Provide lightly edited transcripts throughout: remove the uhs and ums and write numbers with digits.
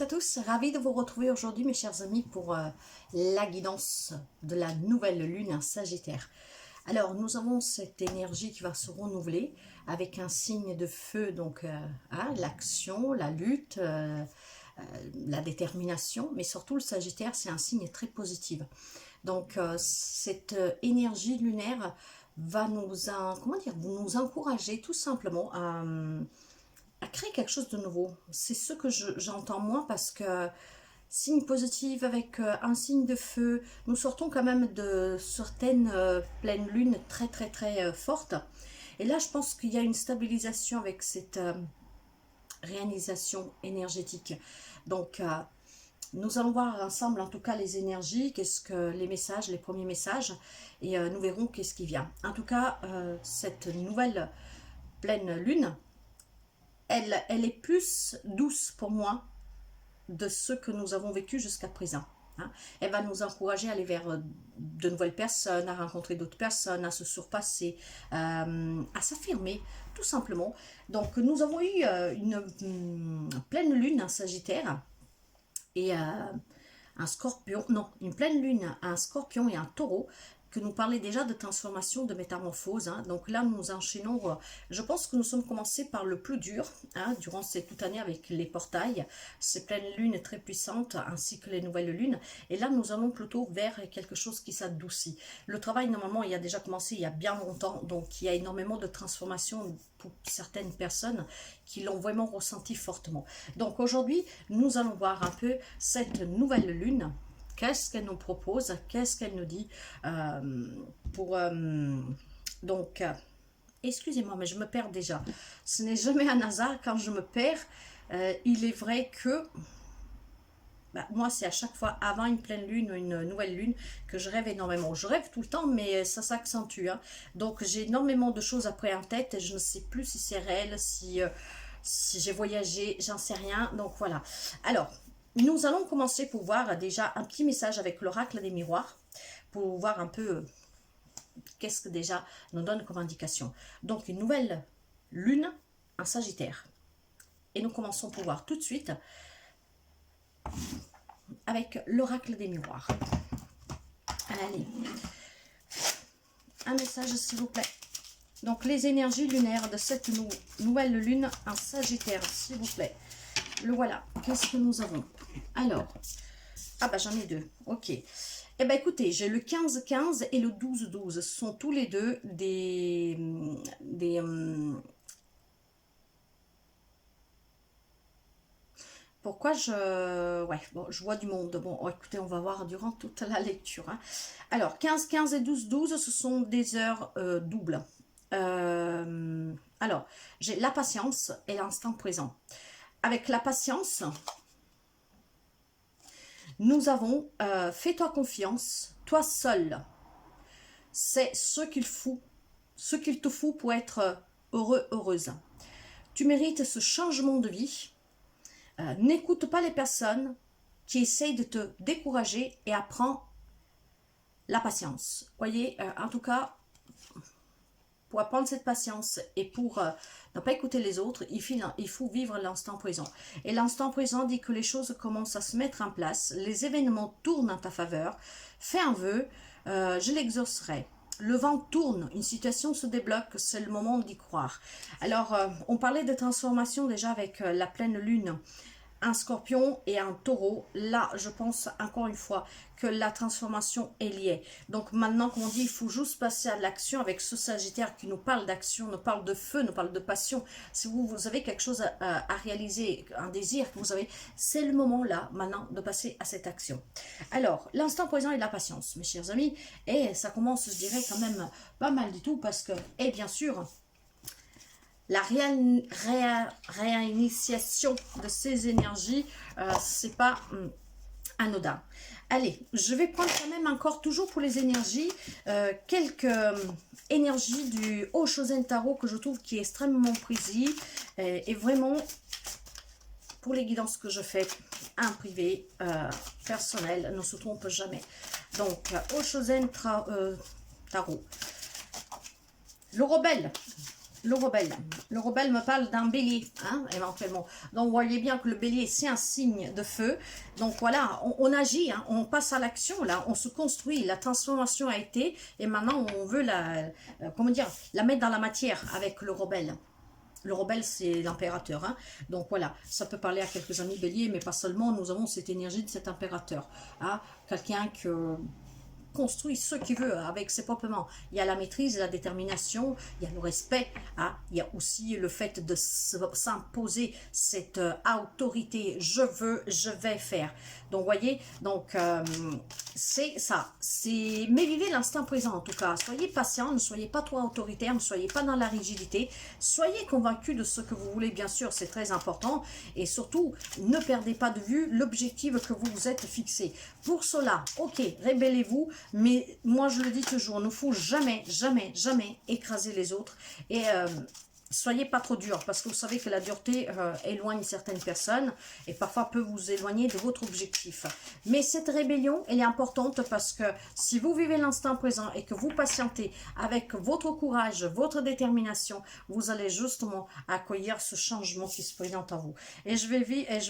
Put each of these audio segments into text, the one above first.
à tous, ravi de vous retrouver aujourd'hui mes chers amis pour la guidance de la nouvelle lune en Sagittaire. Alors nous avons cette énergie qui va se renouveler avec un signe de feu, donc l'action, la lutte, la détermination, mais surtout le Sagittaire c'est un signe très positif. Donc cette énergie lunaire va nous encourager tout simplement à créer quelque chose de nouveau. C'est ce que j'entends moi, parce que signe positif avec un signe de feu, nous sortons quand même de certaines pleines lunes très fortes. Et là, je pense qu'il y a une stabilisation avec cette réalisation énergétique. Donc, nous allons voir ensemble, en tout cas, les énergies, qu'est-ce que les messages, les premiers messages, et nous verrons qu'est-ce qui vient. En tout cas, cette nouvelle pleine lune, elle est plus douce pour moi de ce que nous avons vécu jusqu'à présent. Hein. Elle va nous encourager à aller vers de nouvelles personnes, à rencontrer d'autres personnes, à se surpasser, à s'affirmer, tout simplement. Donc, nous avons eu une pleine lune en Sagittaire et un Scorpion, non, une pleine lune, un Scorpion et un Taureau, que nous parlait déjà de transformation, de métamorphose. Hein. Donc là, nous enchaînons, je pense que nous sommes commencés par le plus dur, hein, durant toute année avec les portails, ces pleines lunes très puissantes, ainsi que les nouvelles lunes. Et là, nous allons plutôt vers quelque chose qui s'adoucit. Le travail, normalement, il a déjà commencé il y a bien longtemps, donc il y a énormément de transformations pour certaines personnes qui l'ont vraiment ressenti fortement. Donc aujourd'hui, nous allons voir un peu cette nouvelle lune. Qu'est-ce qu'elle nous propose? Qu'est-ce qu'elle nous dit donc, excusez-moi, mais je me perds déjà. Ce n'est jamais un hasard quand je me perds. Il est vrai que moi, c'est à chaque fois avant une pleine lune ou une nouvelle lune que je rêve énormément. Je rêve tout le temps, mais ça s'accentue. Hein. Donc, j'ai énormément de choses après en tête et je ne sais plus si c'est réel, si j'ai voyagé, j'en sais rien. Donc, voilà. Alors, nous allons commencer pour voir déjà un petit message avec l'oracle des miroirs, pour voir un peu qu'est-ce que déjà nous donne comme indication. Donc une nouvelle lune en Sagittaire. Et nous commençons pour voir tout de suite avec l'oracle des miroirs. Allez, un message s'il vous plaît. Donc les énergies lunaires de cette nouvelle lune en Sagittaire, s'il vous plaît. Le voilà. Qu'est-ce que nous avons? Alors, j'en ai deux. Ok. Eh bien, écoutez, j'ai le 15-15 et le 12-12. Ce sont tous les deux des pourquoi je vois du monde. Bon, écoutez, on va voir durant toute la lecture. Hein. Alors, 15-15 et 12-12, ce sont des heures doubles. Alors, j'ai la patience et l'instant présent. Avec la patience, nous avons fais-toi confiance, toi seul. C'est ce qu'il te faut pour être heureux, heureuse. Tu mérites ce changement de vie. N'écoute pas les personnes qui essayent de te décourager et apprends la patience. Voyez, en tout cas, pour apprendre cette patience et pour ne pas écouter les autres, il faut vivre l'instant présent. Et l'instant présent dit que les choses commencent à se mettre en place, les événements tournent en ta faveur. Fais un vœu, je l'exaucerai. Le vent tourne, une situation se débloque, c'est le moment d'y croire. Alors, on parlait de transformation déjà avec la pleine lune. Un Scorpion et un Taureau, là je pense encore une fois que la transformation est liée. Donc maintenant, comme on dit, il faut juste passer à l'action avec ce Sagittaire qui nous parle d'action, nous parle de feu, nous parle de passion. Si vous avez quelque chose à réaliser, un désir que vous avez, c'est le moment là maintenant de passer à cette action. Alors, l'instant présent et la patience, mes chers amis, et ça commence, je dirais, quand même pas mal du tout, parce que, et bien sûr, la réinitiation de ces énergies, c'est pas anodin. Allez, je vais prendre quand même encore, toujours pour les énergies, quelques énergies du Oshozen Tarot que je trouve qui est extrêmement précis et vraiment pour les guidances que je fais en privé, personnel, ne se trompe jamais. Donc, Oshozen Tarot. Le rebelle. le rebelle. Le rebelle me parle d'un bélier, hein, éventuellement. Donc, vous voyez bien que le bélier, c'est un signe de feu. Donc, voilà, on agit, hein, on passe à l'action, là, on se construit. La transformation a été, et maintenant, on veut comment dire, la mettre dans la matière avec le rebelle. Le rebelle, c'est l'impérateur. Hein. Donc voilà, ça peut parler à quelques amis béliers, mais pas seulement. Nous avons cette énergie de cet impérateur. Hein. Quelqu'un qui construit ce qu'il veut avec ses propres mains. Il y a la maîtrise, la détermination, il y a le respect. Hein. Il y a aussi le fait de s'imposer cette autorité. Je veux, je vais faire. Donc, vous voyez, donc c'est ça. Mais vivez l'instant présent en tout cas. Soyez patient, ne soyez pas trop autoritaire, ne soyez pas dans la rigidité. Soyez convaincu de ce que vous voulez, bien sûr, c'est très important. Et surtout, ne perdez pas de vue l'objectif que vous vous êtes fixé. Pour cela, ok, rébellez-vous, mais moi je le dis toujours, il ne faut jamais, jamais, jamais écraser les autres. Et soyez pas trop dur, parce que vous savez que la dureté éloigne certaines personnes et parfois peut vous éloigner de votre objectif. Mais cette rébellion, elle est importante parce que si vous vivez l'instant présent et que vous patientez avec votre courage, votre détermination, vous allez justement accueillir ce changement qui se présente en vous. Et je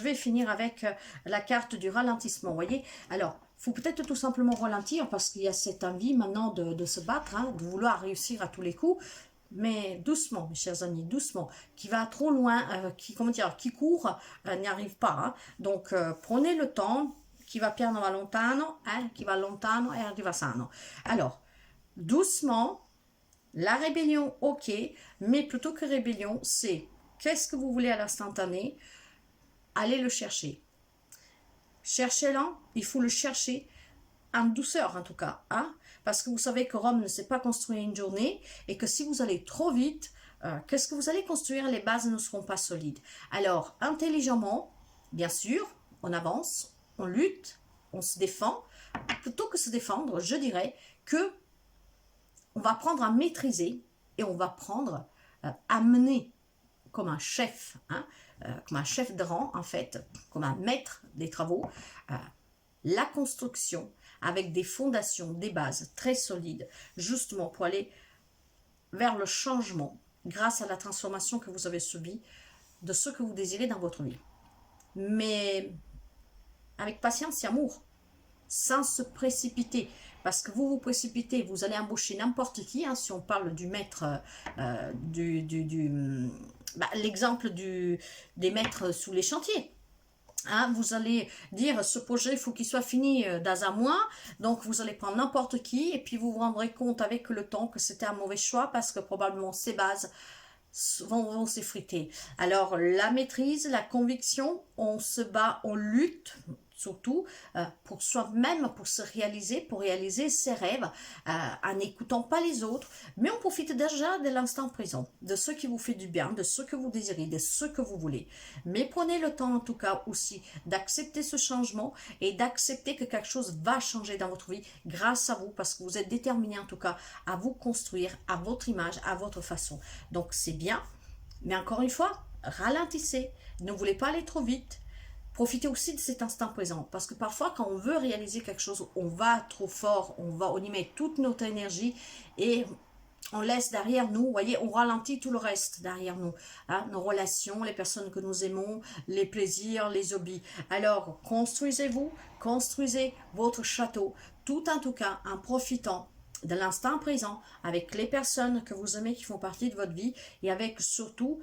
vais finir avec la carte du ralentissement, vous voyez. Alors, il faut peut-être tout simplement ralentir parce qu'il y a cette envie maintenant de se battre, hein, de vouloir réussir à tous les coups. Mais doucement, mes chers amis, doucement, qui va trop loin, qui court, n'y arrive pas. Hein. Donc, prenez le temps, qui va piano va lontano, qui va lontano e arriva sano. Alors, doucement, la rébellion, ok, mais plutôt que rébellion, c'est qu'est-ce que vous voulez à l'instantané, allez le chercher. Cherchez-le, il faut le chercher en douceur en tout cas, hein? Parce que vous savez que Rome ne s'est pas construit une journée et que si vous allez trop vite, qu'est-ce que vous allez construire? Les bases ne seront pas solides. Alors, intelligemment, bien sûr, on avance, on lutte, on se défend. Plutôt que se défendre, je dirais que on va apprendre à maîtriser et on va apprendre à mener comme un chef, hein, comme un chef de rang en fait, comme un maître des travaux, la construction avec des fondations, des bases très solides, justement pour aller vers le changement grâce à la transformation que vous avez subie de ce que vous désirez dans votre vie. Mais avec patience et amour, sans se précipiter, parce que vous vous précipitez, vous allez embaucher n'importe qui, hein, si on parle du maître, l'exemple des maîtres sous les chantiers. Hein, vous allez dire ce projet il faut qu'il soit fini dans un mois, donc vous allez prendre n'importe qui et puis vous vous rendrez compte avec le temps que c'était un mauvais choix parce que probablement ces bases vont s'effriter. Alors la maîtrise, la conviction, on se bat, on lutte surtout pour soi-même, pour se réaliser, pour réaliser ses rêves, en n'écoutant pas les autres, mais on profite déjà de l'instant présent, de ce qui vous fait du bien, de ce que vous désirez, de ce que vous voulez. Mais prenez le temps en tout cas aussi d'accepter ce changement et d'accepter que quelque chose va changer dans votre vie grâce à vous, parce que vous êtes déterminé en tout cas à vous construire à votre image, à votre façon. Donc c'est bien, mais encore une fois, ralentissez, ne voulez pas aller trop vite. Profitez aussi de cet instant présent, parce que parfois quand on veut réaliser quelque chose, on va trop fort, on y met toute notre énergie et on laisse derrière nous, vous voyez, on ralentit tout le reste derrière nous, hein, nos relations, les personnes que nous aimons, les plaisirs, les hobbies. Alors construisez-vous, construisez votre château, tout en tout cas en profitant de l'instant présent, avec les personnes que vous aimez qui font partie de votre vie et avec surtout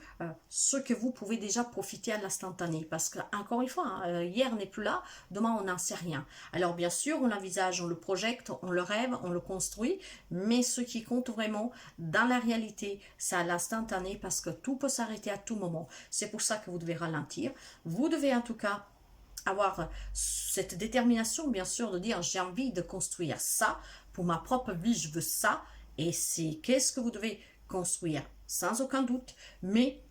ce que vous pouvez déjà profiter à l'instantané. Parce que, encore une fois, hein, hier n'est plus là, demain on n'en sait rien. Alors bien sûr, on l'envisage, on le projette, on le rêve, on le construit, mais ce qui compte vraiment dans la réalité, c'est à l'instantané parce que tout peut s'arrêter à tout moment. C'est pour ça que vous devez ralentir. Vous devez en tout cas avoir cette détermination, bien sûr, de dire j'ai envie de construire ça, pour ma propre vie, je veux ça, et c'est qu'est-ce que vous devez construire, sans aucun doute, mais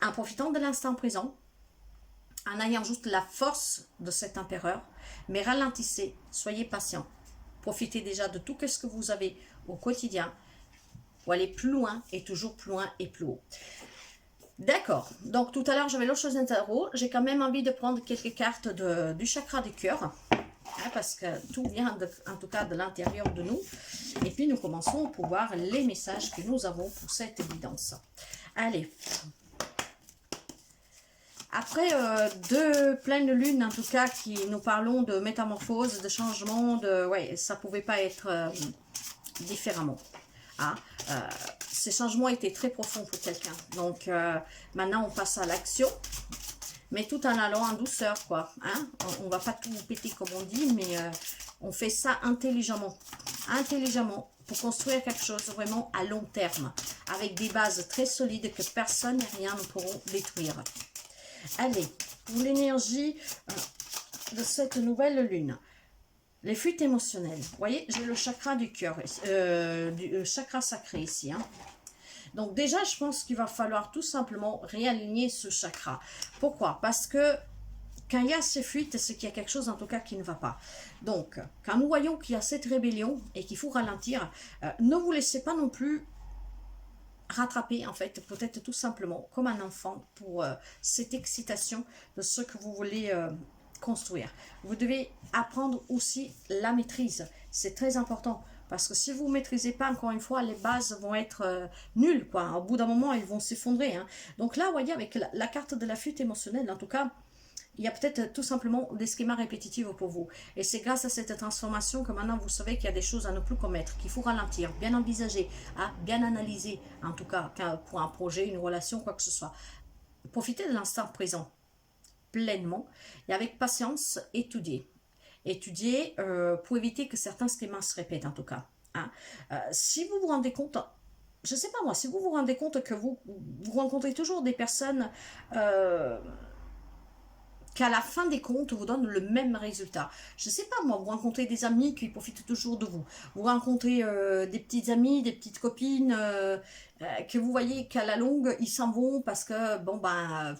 en profitant de l'instant présent, en ayant juste la force de cet empereur, mais ralentissez, soyez patient, profitez déjà de tout ce que vous avez au quotidien, pour aller plus loin, et toujours plus loin et plus haut. D'accord, donc tout à l'heure j'avais l'autre chose d'un tarot, j'ai quand même envie de prendre quelques cartes du chakra du cœur, hein, parce que tout vient en tout cas de l'intérieur de nous, et puis nous commençons pour voir les messages que nous avons pour cette évidence. Allez. Après deux pleines lunes, en tout cas, qui nous parlons de métamorphose, de changement, de... Ouais, ça pouvait pas être différemment. Hein. Ces changements étaient très profonds pour quelqu'un. Donc, maintenant, on passe à l'action. Mais tout en allant en douceur, quoi. Hein. On va pas tout péter, comme on dit, mais on fait ça intelligemment. Intelligemment. Pour construire quelque chose vraiment à long terme. Avec des bases très solides que personne et rien ne pourront détruire. Allez, pour l'énergie de cette nouvelle lune, les fuites émotionnelles. Vous voyez, j'ai le chakra du cœur, du chakra sacré ici. Hein. Donc déjà, je pense qu'il va falloir tout simplement réaligner ce chakra. Pourquoi? Parce que quand il y a ces fuites, c'est qu'il y a quelque chose en tout cas qui ne va pas. Donc, quand nous voyons qu'il y a cette rébellion et qu'il faut ralentir, ne vous laissez pas non plus rattraper en fait, peut-être tout simplement comme un enfant pour cette excitation de ce que vous voulez construire. Vous devez apprendre aussi la maîtrise, c'est très important parce que si vous ne maîtrisez pas, encore une fois, les bases vont être nulles, quoi. Au bout d'un moment, elles vont s'effondrer. Hein. Donc là, vous voyez, avec la carte de la fuite émotionnelle, en tout cas, il y a peut-être tout simplement des schémas répétitifs pour vous. Et c'est grâce à cette transformation que maintenant vous savez qu'il y a des choses à ne plus commettre, qu'il faut ralentir, bien envisager, bien analyser, en tout cas pour un projet, une relation, quoi que ce soit. Profitez de l'instant présent pleinement et avec patience, étudier. Étudier pour éviter que certains schémas se répètent en tout cas. Hein. Si vous vous rendez compte, je ne sais pas moi, si vous vous rendez compte que vous rencontrez toujours des personnes... qu'à la fin des comptes, vous donne le même résultat. Je ne sais pas, moi, vous rencontrez des amis qui profitent toujours de vous. Vous rencontrez des petites amies, des petites copines que vous voyez qu'à la longue, ils s'en vont parce que, bon, ben,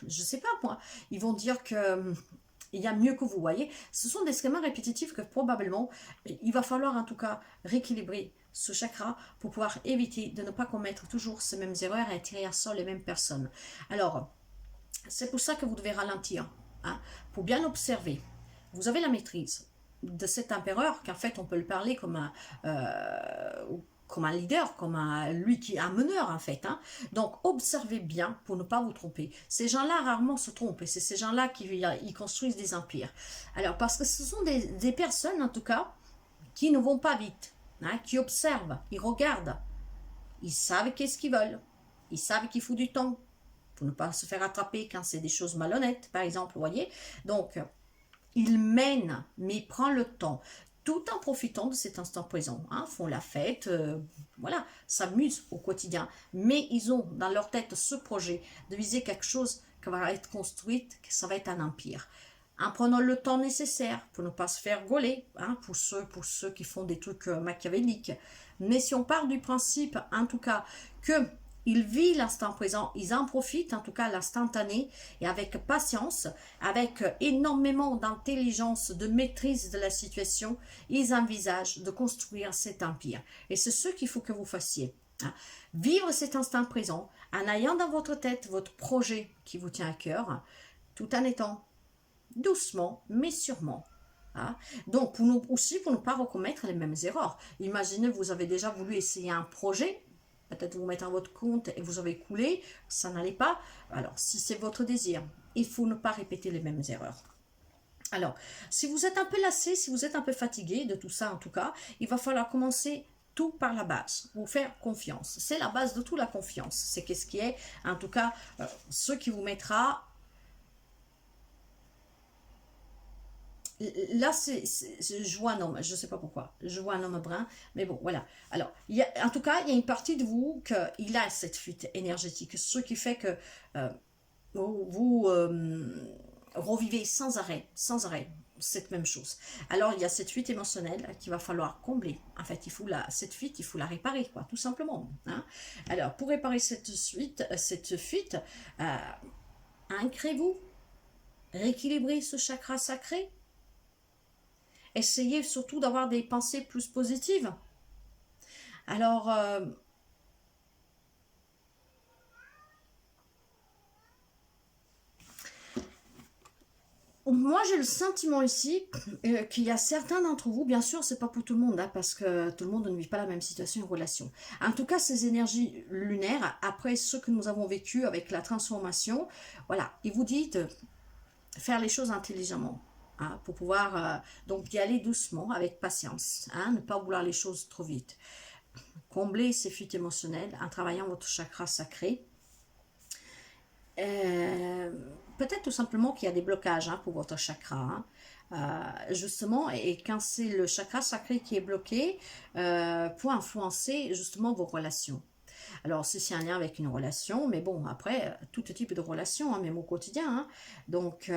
je ne sais pas, moi, ils vont dire que... il y a mieux que vous, voyez. Ce sont des schémas répétitifs que probablement, il va falloir en tout cas rééquilibrer ce chakra pour pouvoir éviter de ne pas commettre toujours ces mêmes erreurs et attirer à soi les mêmes personnes. Alors, c'est pour ça que vous devez ralentir. Hein, pour bien observer. Vous avez la maîtrise de cet empereur, qu'en fait on peut le parler comme un leader, lui qui est un meneur en fait. Hein. Donc observez bien pour ne pas vous tromper. Ces gens-là rarement se trompent et c'est ces gens-là qui ils construisent des empires. Alors parce que ce sont des personnes en tout cas qui ne vont pas vite, hein, qui observent, ils regardent, ils savent qu'est-ce qu'ils veulent, ils savent qu'il faut du temps pour ne pas se faire attraper quand c'est des choses malhonnêtes, par exemple, vous voyez. Donc, ils mènent, mais ils prennent le temps, tout en profitant de cet instant présent. Hein, font la fête, voilà, s'amusent au quotidien. Mais ils ont dans leur tête ce projet de viser quelque chose qui va être construit, que ça va être un empire. En prenant le temps nécessaire pour ne pas se faire gauler, hein, pour ceux qui font des trucs machiavéliques. Mais si on part du principe, en tout cas, que ils vivent l'instant présent, ils en profitent, en tout cas l'instantané, et avec patience, avec énormément d'intelligence, de maîtrise de la situation, ils envisagent de construire cet empire. Et c'est ce qu'il faut que vous fassiez. Hein. Vivre cet instant présent, en ayant dans votre tête votre projet qui vous tient à cœur, tout en étant doucement, mais sûrement. Hein. Donc, pour ne pas recommettre les mêmes erreurs. Imaginez, vous avez déjà voulu essayer un projet, peut-être vous mettez en votre compte et vous avez coulé, ça n'allait pas. Alors, si c'est votre désir, il faut ne pas répéter les mêmes erreurs. Alors, si vous êtes un peu lassé, si vous êtes un peu fatigué de tout ça en tout cas, il va falloir commencer tout par la base, vous faire confiance. C'est la base de tout, la confiance. C'est qu'est-ce qui est, en tout cas, ce qui vous mettra... Là, je vois un homme, je ne sais pas pourquoi, je vois un homme brun, mais bon, voilà. Alors, en tout cas, il y a une partie de vous qu'il a cette fuite énergétique, ce qui fait que vous revivez sans arrêt, cette même chose. Alors, il y a cette fuite émotionnelle qu'il va falloir combler. En fait, cette fuite, il faut la réparer, quoi, tout simplement. Hein. Alors, pour réparer cette fuite, ancrez-vous, rééquilibrez ce chakra sacré. Essayez surtout d'avoir des pensées plus positives. Alors, moi j'ai le sentiment ici qu'il y a certains d'entre vous, bien sûr c'est pas pour tout le monde, hein, parce que tout le monde ne vit pas la même situation et relation. En tout cas ces énergies lunaires, après ce que nous avons vécu avec la transformation, voilà, il vous dit de faire les choses intelligemment. Hein, pour pouvoir donc y aller doucement, avec patience, hein, ne pas vouloir les choses trop vite. Combler ces fuites émotionnelles en travaillant votre chakra sacré. Peut-être tout simplement qu'il y a des blocages, hein, pour votre chakra, hein. Justement, et quand c'est le chakra sacré qui est bloqué, pour influencer justement vos relations. Alors, c'est un lien avec une relation, mais bon, après, tout type de relation, hein, même au quotidien. Hein. Donc,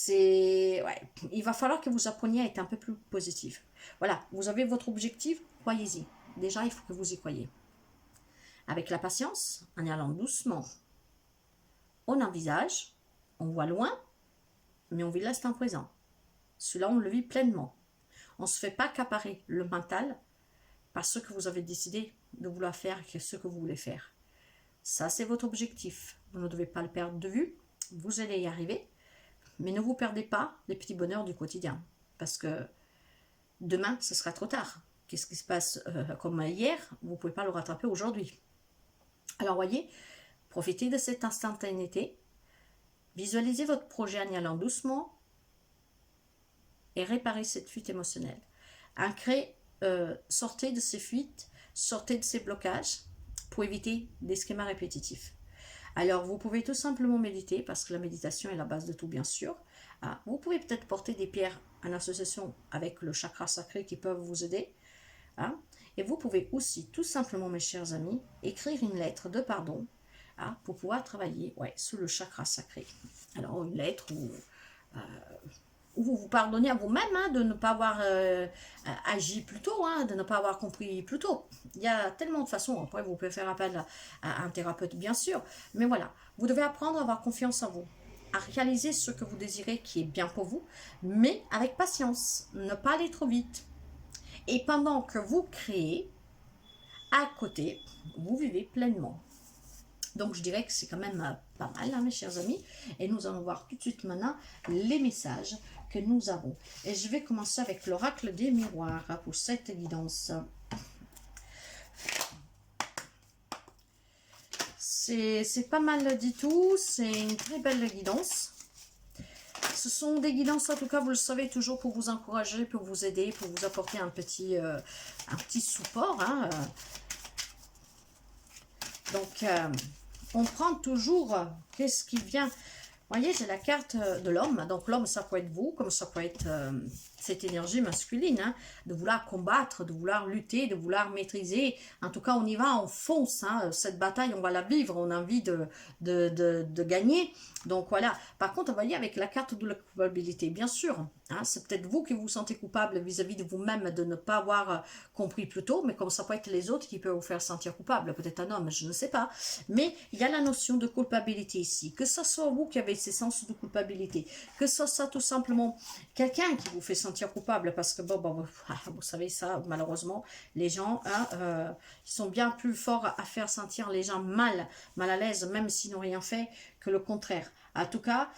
ouais, il va falloir que vous appreniez à être un peu plus positif. Voilà, vous avez votre objectif, croyez-y. Déjà, il faut que vous y croyez. Avec la patience, en y allant doucement, on envisage, on voit loin, mais on vit l'instant présent. Cela, on le vit pleinement. On ne se fait pas accaparer le mental par ce que vous avez décidé de vouloir faire et ce que vous voulez faire. Ça, c'est votre objectif. Vous ne devez pas le perdre de vue. Vous allez y arriver. Mais ne vous perdez pas les petits bonheurs du quotidien. Parce que demain, ce sera trop tard. Qu'est-ce qui se passe comme hier, vous ne pouvez pas le rattraper aujourd'hui. Alors, voyez, profitez de cette instantanéité. Visualisez votre projet en y allant doucement et réparez cette fuite émotionnelle. Sortez de ces fuites, sortez de ces blocages pour éviter des schémas répétitifs. Alors, vous pouvez tout simplement méditer, parce que la méditation est la base de tout, bien sûr. Vous pouvez peut-être porter des pierres en association avec le chakra sacré qui peuvent vous aider. Et vous pouvez aussi, tout simplement, mes chers amis, écrire une lettre de pardon pour pouvoir travailler sous le chakra sacré. Alors, une lettre où vous vous pardonnez à vous-même de ne pas avoir agi plus tôt, de ne pas avoir compris plus tôt. Il y a tellement de façons. Après, vous pouvez faire appel à un thérapeute, bien sûr. Mais voilà, vous devez apprendre à avoir confiance en vous, à réaliser ce que vous désirez qui est bien pour vous, mais avec patience, ne pas aller trop vite. Et pendant que vous créez, à côté, vous vivez pleinement. Donc, je dirais que c'est quand même pas mal, mes chers amis. Et nous allons voir tout de suite maintenant les messages que nous avons. Et je vais commencer avec l'oracle des miroirs pour cette guidance. C'est pas mal du tout. C'est une très belle guidance. Ce sont des guidances, en tout cas, vous le savez, toujours pour vous encourager, pour vous aider, pour vous apporter un petit support. Donc, on prend toujours qu'est-ce qui vient. Vous voyez, j'ai la carte de l'homme. Donc, l'homme, ça peut être vous, comme ça peut être cette énergie masculine, de vouloir combattre, de vouloir lutter, de vouloir maîtriser. En tout cas, on y va, on fonce. Cette bataille, on va la vivre. On a envie de gagner. Donc, voilà. Par contre, vous voyez, avec la carte de la culpabilité, bien sûr, c'est peut-être vous qui vous sentez coupable vis-à-vis de vous-même de ne pas avoir compris plus tôt, mais comme ça peut être les autres qui peuvent vous faire sentir coupable. Peut-être un homme, je ne sais pas. Mais il y a la notion de culpabilité ici. Que ce soit vous qui avez ces sens de culpabilité, que ce soit tout simplement quelqu'un qui vous fait sentir coupable, parce que vous savez ça, malheureusement, les gens ils sont bien plus forts à faire sentir les gens mal à l'aise, même s'ils n'ont rien fait, que le contraire. En tout cas,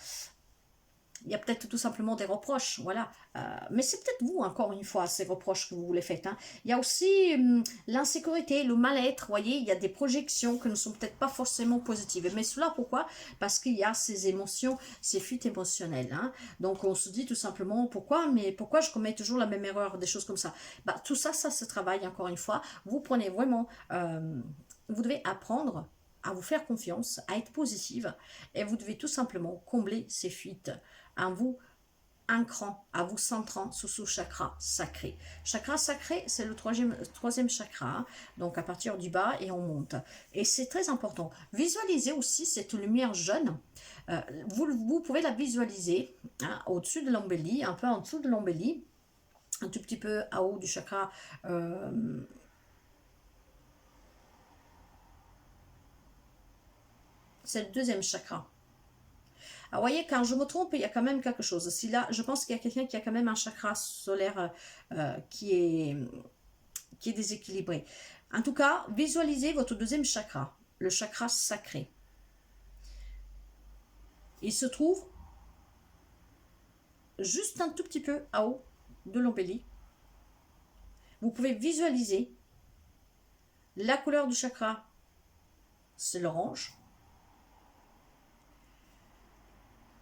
il y a peut-être tout simplement des reproches, voilà. Mais c'est peut-être vous, encore une fois, ces reproches que vous les faites. Il y a aussi l'insécurité, le mal-être, vous voyez, il y a des projections que ne sont peut-être pas forcément positives. Mais cela, pourquoi? Parce qu'il y a ces émotions, ces fuites émotionnelles. Donc, on se dit tout simplement, pourquoi je commets toujours la même erreur, des choses comme ça. Tout ça, ça se travaille, encore une fois. Vous prenez vraiment... vous devez apprendre à vous faire confiance, à être positive, et vous devez tout simplement combler ces fuites en vous ancrant, à vous centrant sur ce chakra sacré. Chakra sacré, c'est le troisième chakra, donc à partir du bas et on monte. Et c'est très important. Visualisez aussi cette lumière jaune. Vous pouvez la visualiser au-dessus de l'embellie, un peu en dessous de l'embellie, un tout petit peu à haut du chakra c'est le deuxième chakra. Alors, voyez, quand je me trompe, il y a quand même quelque chose. Si là, je pense qu'il y a quelqu'un qui a quand même un chakra solaire qui est déséquilibré. En tout cas, visualisez votre deuxième chakra, le chakra sacré. Il se trouve juste un tout petit peu en haut de l'embellie. Vous pouvez visualiser la couleur du chakra, c'est l'orange.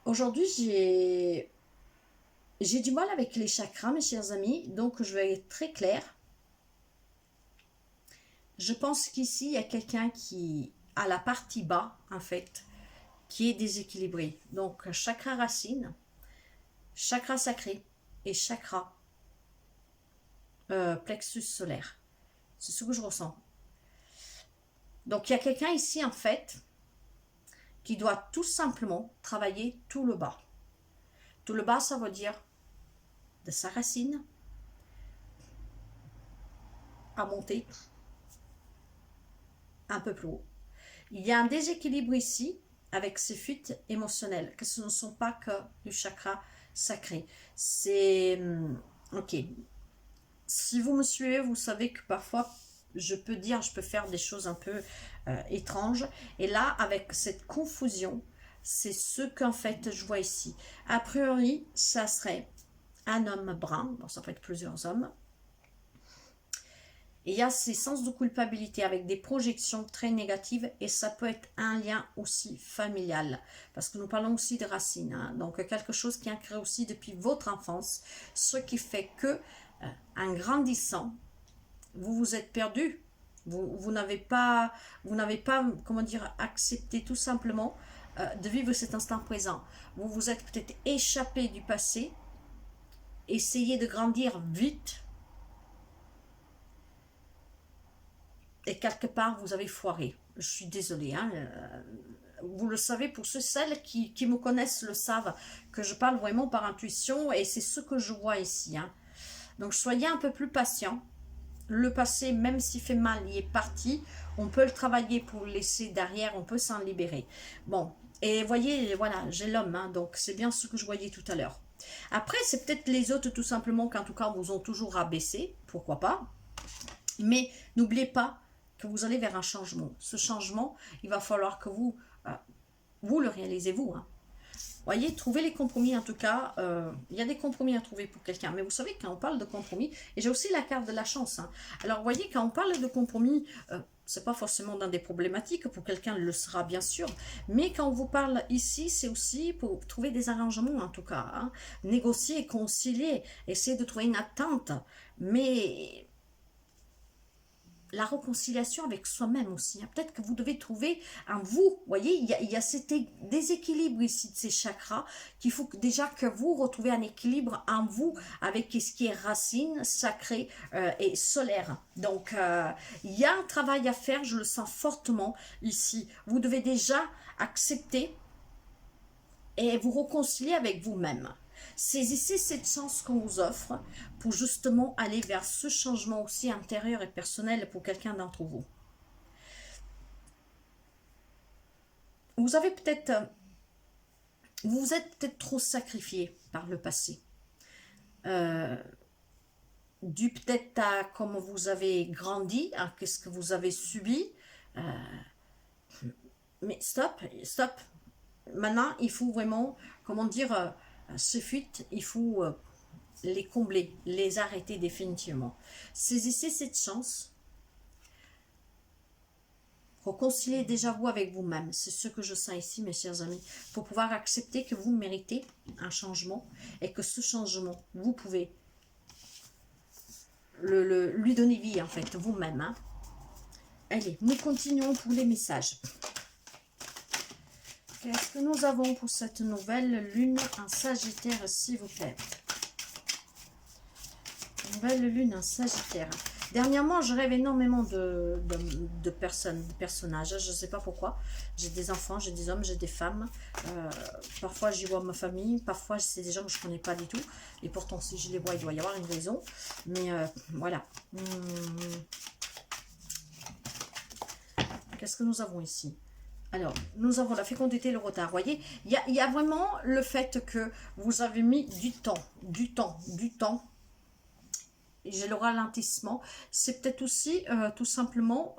Aujourd'hui, j'ai du mal avec les chakras, mes chers amis, donc je vais être très claire. Je pense qu'ici, il y a quelqu'un qui, à la partie bas, en fait, qui est déséquilibré. Donc, chakra racine, chakra sacré et chakra plexus solaire. C'est ce que je ressens. Donc, il y a quelqu'un ici, en fait, qui doit tout simplement travailler tout le bas. Tout le bas, ça veut dire de sa racine à monter un peu plus haut. Il y a un déséquilibre ici avec ces fuites émotionnelles, que ce ne sont pas que du chakra sacré. C'est... Ok. Si vous me suivez, vous savez que parfois, je peux faire des choses un peu étranges. Et là, avec cette confusion, c'est ce qu'en fait je vois ici. A priori, ça serait un homme brun. Bon, ça peut être plusieurs hommes. Et il y a ces sens de culpabilité avec des projections très négatives et ça peut être un lien aussi familial parce que nous parlons aussi de racines, hein, donc quelque chose qui est ancré aussi depuis votre enfance, ce qui fait que en grandissant, vous vous êtes perdu, vous n'avez pas, comment dire, accepté tout simplement de vivre cet instant présent. Vous vous êtes peut-être échappé du passé, essayez de grandir vite. Et quelque part, vous avez foiré. Je suis désolée. Hein, vous le savez, pour celles qui me connaissent le savent, que je parle vraiment par intuition et c'est ce que je vois ici. Hein. Donc, soyez un peu plus patient. Le passé, même s'il fait mal, il est parti. On peut le travailler pour le laisser derrière. On peut s'en libérer. Bon, et voyez, voilà, j'ai l'homme. Hein, donc, c'est bien ce que je voyais tout à l'heure. Après, c'est peut-être les autres, tout simplement, qu'en tout cas, vous ont toujours rabaissé. Pourquoi pas. Mais n'oubliez pas que vous allez vers un changement. Ce changement, il va falloir que vous le réalisez vous. Hein. Voyez, trouvez les compromis en tout cas. Il y a des compromis à trouver pour quelqu'un. Mais vous savez, quand on parle de compromis, et j'ai aussi la carte de la chance. Hein. Alors, vous voyez, quand on parle de compromis, c'est pas forcément dans des problématiques. Pour quelqu'un, le sera bien sûr. Mais quand on vous parle ici, c'est aussi pour trouver des arrangements en tout cas. Hein. Négocier, concilier, essayer de trouver une attente. Mais... la réconciliation avec soi-même aussi. Hein. Peut-être que vous devez trouver en vous, voyez, il y a cet déséquilibre ici de ces chakras qu'il faut déjà que vous retrouvez un équilibre en vous avec ce qui est racine, sacré et solaire. Donc, il y a un travail à faire, je le sens fortement ici. Vous devez déjà accepter et vous réconcilier avec vous-même. Saisissez cette chance qu'on vous offre pour justement aller vers ce changement aussi intérieur et personnel pour quelqu'un d'entre vous. Vous avez peut-être, vous vous êtes peut-être trop sacrifié par le passé. Dû peut-être à comment vous avez grandi, à qu'est-ce que vous avez subi. Mais stop, stop. Maintenant, il faut vraiment, comment dire, ces fuites, il faut les combler, les arrêter définitivement. Saisissez cette chance. Réconciliez déjà vous avec vous-même. C'est ce que je sens ici, mes chers amis. Pour pouvoir accepter que vous méritez un changement et que ce changement, vous pouvez lui donner vie, en fait, vous-même. Hein. Allez, nous continuons pour les messages. Qu'est-ce que nous avons pour cette nouvelle lune en Sagittaire, s'il vous plaît? Nouvelle lune en Sagittaire. Dernièrement, je rêve énormément de personnages. Je ne sais pas pourquoi. J'ai des enfants, j'ai des hommes, j'ai des femmes. Parfois, j'y vois ma famille. Parfois, c'est des gens que je ne connais pas du tout. Et pourtant, si je les vois, il doit y avoir une raison. Mais voilà. Qu'est-ce que nous avons ici? Alors, nous avons la fécondité et le retard. Vous voyez, il y a vraiment le fait que vous avez mis du temps. j'ai le ralentissement, c'est peut-être aussi tout simplement,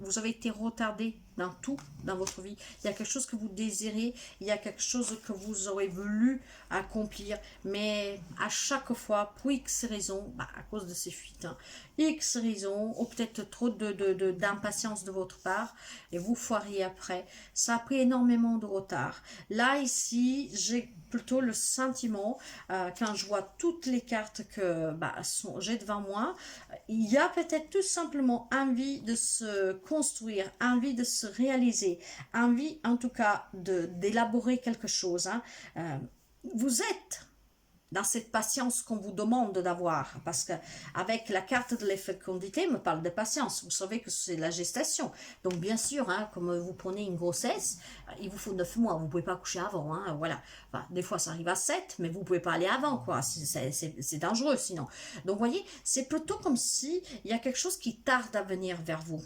vous avez été retardé dans tout dans votre vie. Il y a quelque chose que vous désirez, il y a quelque chose que vous aurez voulu accomplir, mais à chaque fois, pour X raisons, bah, à cause de ces fuites, hein, X raisons, ou peut-être trop d'impatience de votre part, et vous foiriez après. Ça a pris énormément de retard. Là, ici, j'ai plutôt le sentiment, quand je vois toutes les cartes que bah, j'ai devant moi, il y a peut-être tout simplement envie de se construire, envie de se réaliser, envie en tout cas d'élaborer quelque chose. Hein. Vous êtes dans cette patience qu'on vous demande d'avoir, parce que avec la carte de l'infécondité, me parle de patience. Vous savez que c'est la gestation. Donc bien sûr, hein, comme vous prenez une grossesse, il vous faut 9 mois. Vous ne pouvez pas coucher avant. Hein, voilà. Enfin, des fois, ça arrive à 7, mais vous ne pouvez pas aller avant, quoi. C'est dangereux sinon. Donc, vous voyez, c'est plutôt comme si il y a quelque chose qui tarde à venir vers vous.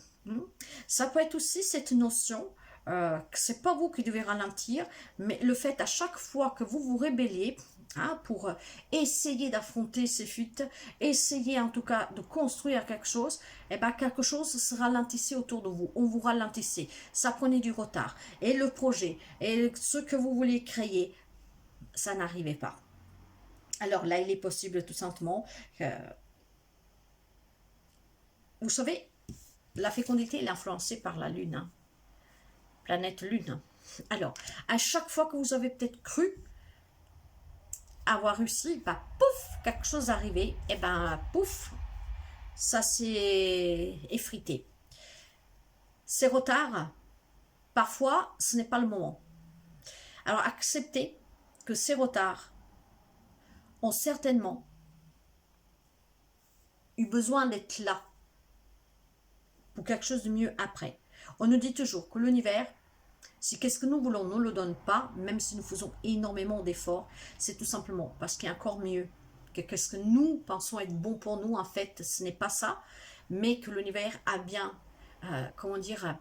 Ça peut être aussi cette notion que c'est pas vous qui devez ralentir, mais le fait à chaque fois que vous vous rébellez, hein, pour essayer d'affronter ces fuites, essayer en tout cas de construire quelque chose, et bien quelque chose se ralentissait autour de vous, on vous ralentissait, ça prenait du retard, et le projet, et ce que vous vouliez créer, ça n'arrivait pas. Alors là, il est possible tout simplement que, vous savez, la fécondité est influencée par la Lune, hein, planète Lune. Alors, à chaque fois que vous avez peut-être cru avoir réussi, bah, pouf, quelque chose arrivé, et ben pouf, ça s'est effrité. Ces retards, parfois, ce n'est pas le moment. Alors, acceptez que ces retards ont certainement eu besoin d'être là pour quelque chose de mieux après. On nous dit toujours que l'univers, si qu'est-ce que nous voulons ne le donne pas, même si nous faisons énormément d'efforts, c'est tout simplement parce qu'il y a encore mieux. Que qu'est-ce que nous pensons être bon pour nous, en fait, ce n'est pas ça, mais que l'univers a bien, comment dire,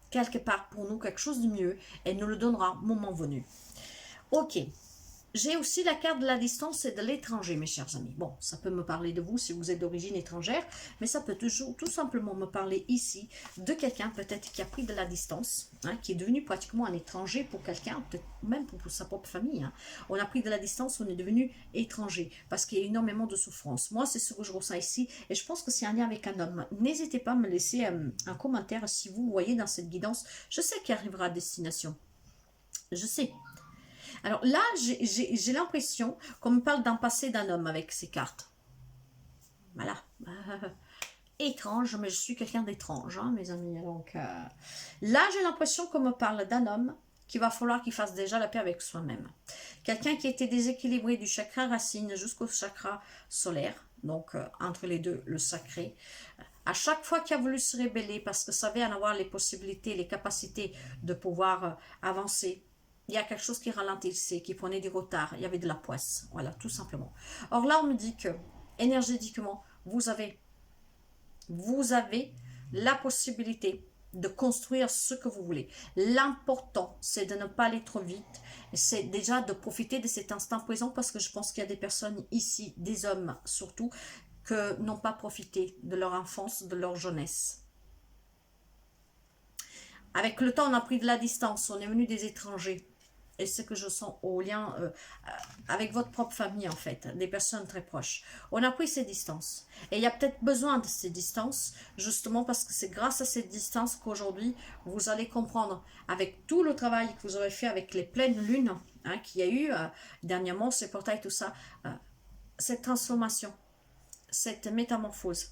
quelque part pour nous quelque chose de mieux et nous le donnera moment venu. Ok. J'ai aussi la carte de la distance et de l'étranger, mes chers amis. Bon, ça peut me parler de vous si vous êtes d'origine étrangère, mais ça peut toujours tout simplement me parler ici de quelqu'un peut-être qui a pris de la distance, hein, qui est devenu pratiquement un étranger pour quelqu'un, peut-être même pour sa propre famille. Hein. On a pris de la distance, on est devenu étranger parce qu'il y a énormément de souffrance. Moi, c'est ce que je ressens ici et je pense que c'est un lien avec un homme. N'hésitez pas à me laisser un commentaire si vous voyez dans cette guidance. Je sais qu'il arrivera à destination. Je sais. Alors là, j'ai l'impression qu'on me parle d'un passé d'un homme avec ces cartes. Voilà. Étrange, mais je suis quelqu'un d'étrange, hein, mes amis. Donc là, j'ai l'impression qu'on me parle d'un homme qu'il va falloir qu'il fasse déjà la paix avec soi-même. Quelqu'un qui était déséquilibré du chakra racine jusqu'au chakra solaire, donc entre les deux, le sacré. À chaque fois qu'il a voulu se rébeller parce que savait en avoir les possibilités, les capacités de pouvoir avancer, il y a quelque chose qui ralentissait, qui prenait du retard, il y avait de la poisse, voilà, tout simplement. Or là, on me dit que, énergétiquement, vous avez la possibilité de construire ce que vous voulez. L'important, c'est de ne pas aller trop vite, c'est déjà de profiter de cet instant présent, parce que je pense qu'il y a des personnes ici, des hommes surtout, que n'ont pas profité de leur enfance, de leur jeunesse. Avec le temps, on a pris de la distance, on est venu des étrangers. Et ce que je sens au lien avec votre propre famille, en fait, des personnes très proches. On a pris ces distances. Et il y a peut-être besoin de ces distances, justement parce que c'est grâce à ces distances qu'aujourd'hui, vous allez comprendre, avec tout le travail que vous aurez fait avec les pleines lunes, hein, qu'il y a eu dernièrement, ces portails, tout ça, cette transformation, cette métamorphose.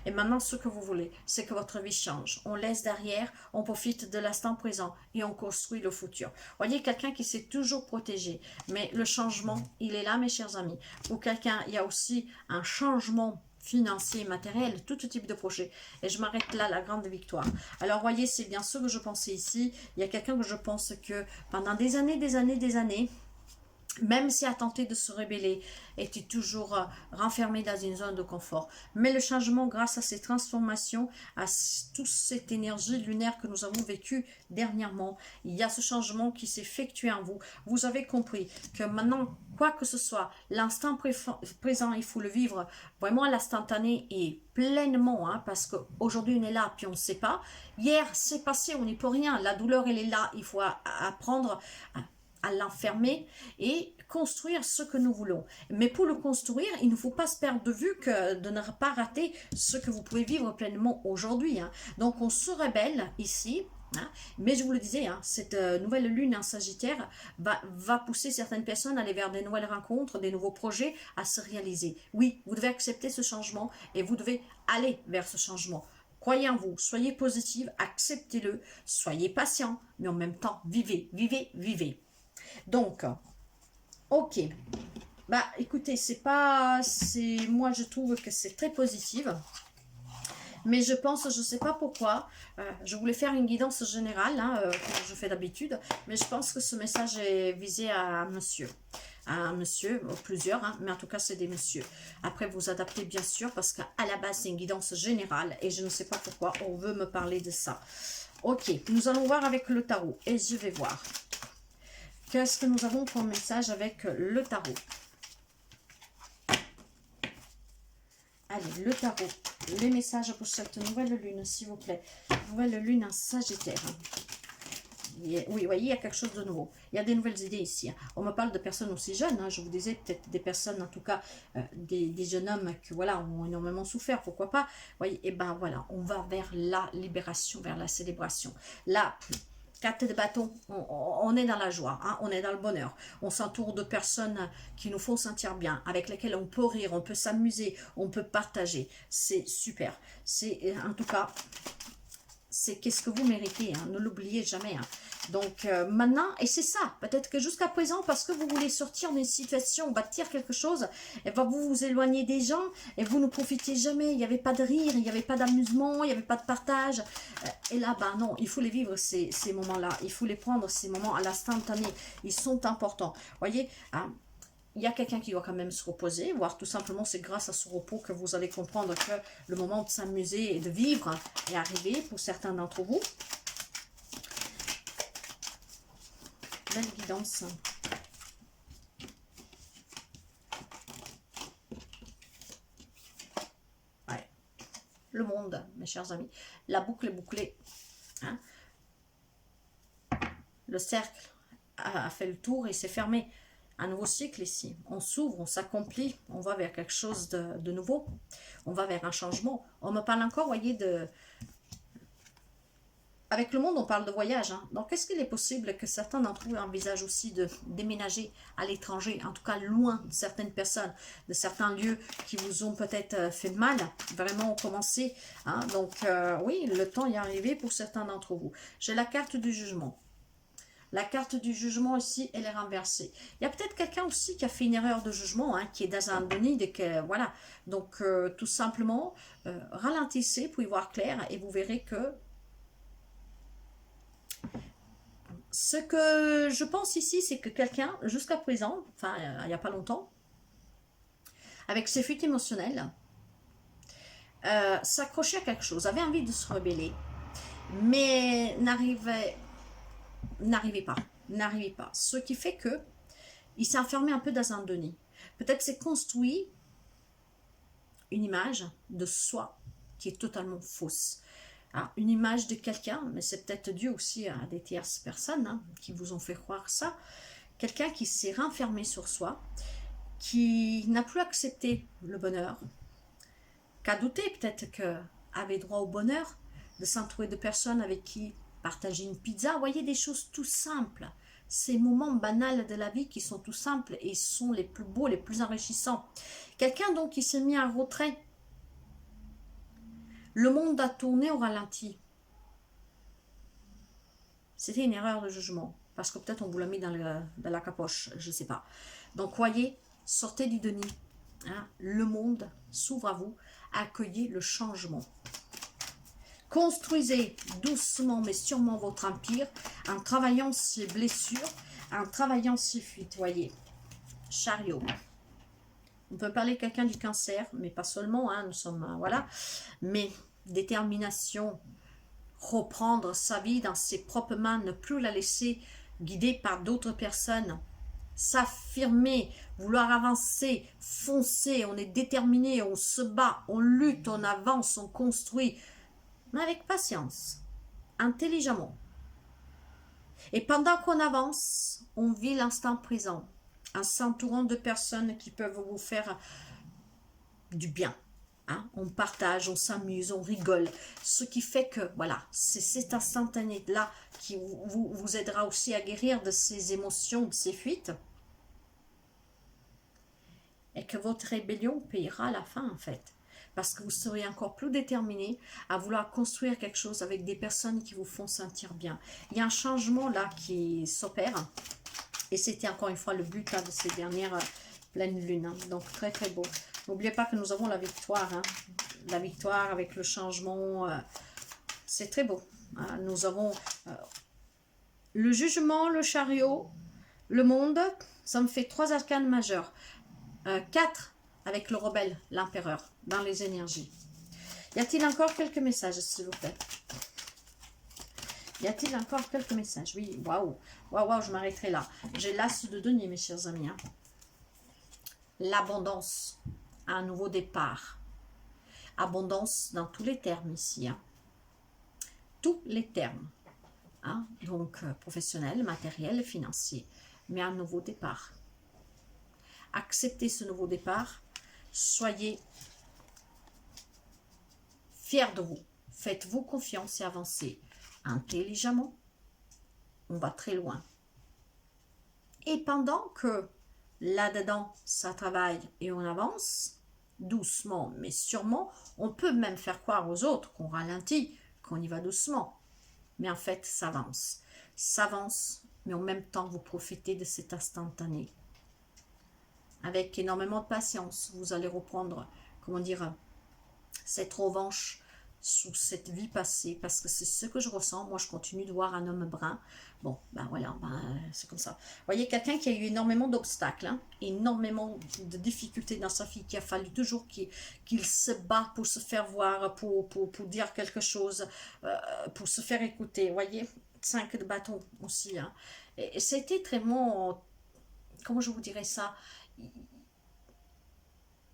Et maintenant, ce que vous voulez, c'est que votre vie change. On laisse derrière, on profite de l'instant présent et on construit le futur. Voyez, quelqu'un qui s'est toujours protégé. Mais le changement, il est là, mes chers amis. Pour quelqu'un, il y a aussi un changement financier, matériel, tout type de projet. Et je m'arrête là, la grande victoire. Alors, voyez, c'est bien ce que je pensais ici. Il y a quelqu'un que je pense que pendant des années, même si a tenté de se rebeller, était toujours renfermé dans une zone de confort. Mais le changement, grâce à ces transformations, à toute cette énergie lunaire que nous avons vécue dernièrement, il y a ce changement qui s'effectue en vous. Vous avez compris que maintenant, quoi que ce soit, l'instant présent, il faut le vivre vraiment à l'instantané et pleinement, hein, parce qu'aujourd'hui on est là, puis on ne sait pas. Hier, c'est passé, on n'y peut rien. La douleur, elle est là. Il faut apprendre à l'enfermer et construire ce que nous voulons. Mais pour le construire, il ne faut pas se perdre de vue que de ne pas rater ce que vous pouvez vivre pleinement aujourd'hui. Hein. Donc on se rebelle ici, hein, mais je vous le disais, hein, cette nouvelle lune en Sagittaire va pousser certaines personnes à aller vers des nouvelles rencontres, des nouveaux projets à se réaliser. Oui, vous devez accepter ce changement et vous devez aller vers ce changement. Croyez en vous, soyez positive, acceptez-le, soyez patient, mais en même temps, vivez, vivez, vivez. Donc, ok. Bah, écoutez, moi je trouve que c'est très positif. Mais je pense, je ne sais pas pourquoi, je voulais faire une guidance générale, hein, comme je fais d'habitude, mais je pense que ce message est visé à monsieur. À un monsieur, plusieurs, hein, mais en tout cas c'est des messieurs. Après vous adaptez bien sûr, parce qu'à la base c'est une guidance générale, et je ne sais pas pourquoi on veut me parler de ça. Ok, nous allons voir avec le tarot, et je vais voir. Qu'est-ce que nous avons comme message avec le tarot? Allez, le tarot. Les messages pour cette nouvelle lune, s'il vous plaît. Nouvelle lune en Sagittaire. Oui, vous voyez, il y a quelque chose de nouveau. Il y a des nouvelles idées ici. Hein. On me parle de personnes aussi jeunes. Hein. Je vous disais peut-être des personnes, en tout cas, des jeunes hommes qui voilà, ont énormément souffert. Pourquoi pas? Vous voyez, et ben voilà, on va vers la libération, vers la célébration. Là, 4 de bâton, on est dans la joie, hein, on est dans le bonheur. On s'entoure de personnes qui nous font sentir bien, avec lesquelles on peut rire, on peut s'amuser, on peut partager. C'est super. C'est en tout cas, c'est qu'est-ce que vous méritez, hein, ne l'oubliez jamais. Hein. Donc maintenant, et c'est ça, peut-être que jusqu'à présent, parce que vous voulez sortir d'une situation, bâtir quelque chose, et ben vous vous éloignez des gens et vous ne profitez jamais. Il n'y avait pas de rire, il n'y avait pas d'amusement, il n'y avait pas de partage. Et là, ben non, il faut les vivre ces moments-là. Il faut les prendre, ces moments à l'instantané. Ils sont importants. Voyez, hein, il y a quelqu'un qui doit quand même se reposer, voire tout simplement c'est grâce à ce repos que vous allez comprendre que le moment de s'amuser et de vivre est arrivé pour certains d'entre vous. Belle guidance. Ouais. Le monde, mes chers amis. La boucle est bouclée. Hein? Le cercle a fait le tour et s'est fermé. Un nouveau cycle ici. On s'ouvre, on s'accomplit, on va vers quelque chose de nouveau. On va vers un changement. On me parle encore, voyez, de... Avec le monde, on parle de voyage. Hein. Donc, est-ce qu'il est possible que certains d'entre vous envisagent aussi de déménager à l'étranger, en tout cas loin de certaines personnes, de certains lieux qui vous ont peut-être fait mal, vraiment commencé. Hein. Donc, oui, le temps est arrivé pour certains d'entre vous. J'ai la carte du jugement. La carte du jugement ici, elle est renversée. Il y a peut-être quelqu'un aussi qui a fait une erreur de jugement, hein, qui est dans un déni, voilà. Donc, tout simplement, ralentissez pour y voir clair et vous verrez que ce que je pense ici, c'est que quelqu'un, jusqu'à présent, enfin, il n'y a pas longtemps, avec ses fuites émotionnelles, s'accrochait à quelque chose, avait envie de se rebeller, mais n'arrivait pas. Ce qui fait que il s'est enfermé un peu dans un déni. Peut-être s'est construit une image de soi qui est totalement fausse. Alors, une image de quelqu'un, mais c'est peut-être dû aussi à des tierces personnes hein, qui vous ont fait croire ça. Quelqu'un qui s'est renfermé sur soi, qui n'a plus accepté le bonheur, qui a douté peut-être qu'il avait droit au bonheur, de s'entourer de personnes avec qui partager une pizza. Vous voyez, des choses tout simples. Ces moments banals de la vie qui sont tout simples et sont les plus beaux, les plus enrichissants. Quelqu'un donc qui s'est mis en retrait. Le monde a tourné au ralenti. C'était une erreur de jugement. Parce que peut-être on vous l'a mis dans la capoche. Je ne sais pas. Donc, voyez, sortez du déni. Hein, le monde s'ouvre à vous. Accueillez le changement. Construisez doucement mais sûrement votre empire en travaillant ses blessures, en travaillant ses fuites. Voyez. Chariot. On peut parler de quelqu'un du cancer, mais pas seulement, hein, nous sommes, voilà. Mais détermination, reprendre sa vie dans ses propres mains, ne plus la laisser guider par d'autres personnes. S'affirmer, vouloir avancer, foncer, on est déterminé, on se bat, on lutte, on avance, on construit, mais avec patience, intelligemment. Et pendant qu'on avance, on vit l'instant présent, en s'entourant de personnes qui peuvent vous faire du bien. Hein? On partage, on s'amuse, on rigole. Ce qui fait que, voilà, c'est cet instantané-là qui vous aidera aussi à guérir de ces émotions, de ces fuites. Et que votre rébellion payera à la fin, en fait. Parce que vous serez encore plus déterminé à vouloir construire quelque chose avec des personnes qui vous font sentir bien. Il y a un changement là qui s'opère. Et c'était encore une fois le but là, de ces dernières pleines lunes. Hein. Donc très très beau. N'oubliez pas que nous avons la victoire. Hein. La victoire avec le changement. C'est très beau. Hein. Nous avons le jugement, le chariot, le monde. Ça me fait 3 arcanes majeurs. 4 avec le rebelle, l'empereur, dans les énergies. Y a-t-il encore quelques messages, s'il vous plaît? Y a-t-il encore quelques messages? Oui, waouh, waouh, je m'arrêterai là. J'ai l'as de denier, mes chers amis. Hein. L'abondance, un nouveau départ. Abondance dans tous les termes ici. Hein. Tous les termes. Hein. Donc, professionnel, matériel, financier. Mais un nouveau départ. Acceptez ce nouveau départ. Soyez fiers de vous. Faites-vous confiance et avancez intelligemment. On va très loin. Et pendant que là-dedans, ça travaille et on avance, doucement mais sûrement, on peut même faire croire aux autres qu'on ralentit, qu'on y va doucement. Mais en fait, ça avance. Ça avance, mais en même temps, vous profitez de cet instantané. Avec énormément de patience, vous allez reprendre, comment dire, cette revanche sous cette vie passée, parce que c'est ce que je ressens. Moi, je continue de voir un homme brun. Bon, ben voilà, ben, c'est comme ça. Vous voyez, quelqu'un qui a eu énormément d'obstacles, hein, énormément de difficultés dans sa vie, qui a fallu toujours qu'il se bat pour se faire voir, pour dire quelque chose, pour se faire écouter. Vous voyez, 5 de bâton aussi. Hein. Et c'était vraiment, comment je vous dirais ça,